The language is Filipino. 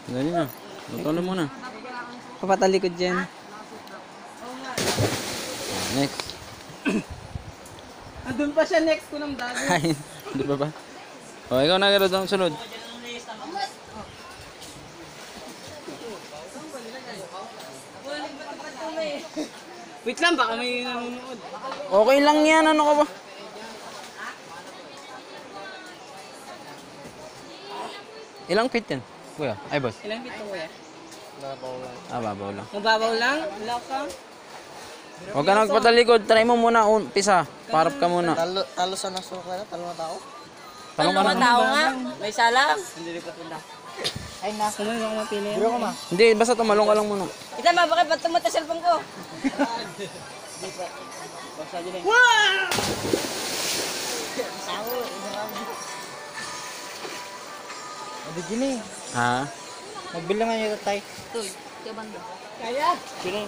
Dali na. Luto na muna. Papatalikod dyan. Next. Andun pa siya next ko ng dago. Ay, di ba ba? O, ikaw na gano'n ang sunod. Wait lang, baka may nanonood. Okay lang yan, ano ka ba? Ilang feet yan? Kuya, ay boss. Ilang bito kuya? Babaw lang. Mababaw lang? Wala ka? Huwag ka nagpatalikod, try mo muna, pisa. Parap ka muna. Talo sa naso ka na? Talo na tao? Talong ka na. Tao nga. May salam. Hindi pa tunda. Ay, nasa. Kumain ako mapili. Biro ko ma. Hindi, basta tumalong ka lang muna. Ita ba, bakit ba't tumata cellphone ko? Adi gini. Ha? Magbilangan niyo tay. Kaya? Sino?